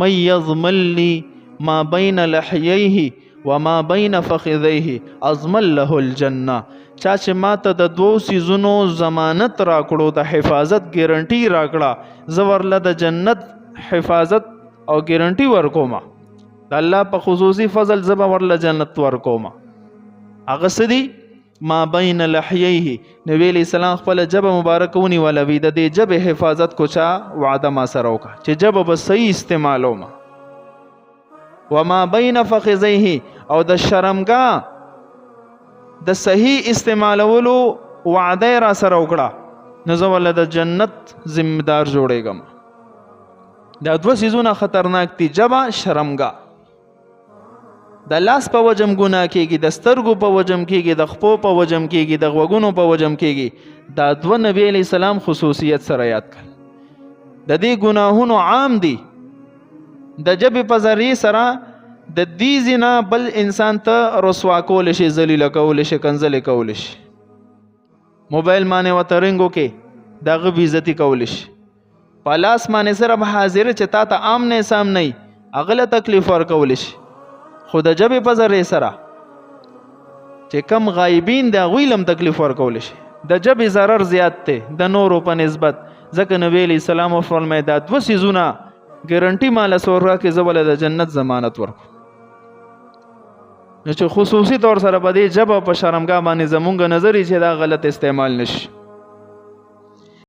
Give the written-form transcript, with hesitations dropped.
من یضمن لی ما بین لحییه وما بین فخذیه اضمن له الجنه. چا چې ما ته د دوو سیزونو ضمانت راکړو، د حفاظت ګارنټي راکړه، زه ورله د جنت حفاظت او ګارنټي ورکوم. د الله په خصوصي فضل زه به ورله جنت ورکوم. هغه څه دي؟ ما بین لحییه. نبی علیہ السلام خپل جبه مبارک ونیوله، وی د دې جبه حفاظت کو چا وعده ما سره وکړه چې جبه به صحیح استعمالوم. وما بین فخذیه، او د شرمګاه د صحیح استعمالولو وعده را سره وکړه، نو زه ولله د جنت ذمہدار جوړېږم. دا دوه سیزونه خطرناک دي، جبه، شرمګاه. د لاس په وجم ګناه کېږي، د سترګو په وجم کېږي، د خپو په وجم کېږي، د غوږونو په وجم کېږي. دا دوه نبی علیہ السلام خصوصیت سره یاد کړل. د دې ګناهونو عام دي. د جبې په ذریعې سره د دې زنا بل انسان ته رسوا کول شي، ذلیله کول شي، کنځلې کول شي. موبایل باندې ورته رنګ وکړې، د هغه بې عزتي کول شي. په لاس باندې سره به حاضره چې تا ته عام نه سام نه وي، هغه له تکلیف ورکول شي. خو د جبې په ذریعې سره چې کم غایبین د هغوی لم تکلیف ورکول شي. د جبې ضرر زیات دی د نورو په نسبت. ځکه نبی علیہ السلام وفرمایي دا دوه سیزونه ګارنټي ماله سوره کې زه ولله د جنت ضمانت ورکړم. نو چې خصوصي طور سره په دې جبه په شرمګاه باندې زمونږ نظر چې دا غلط استعمال نشي.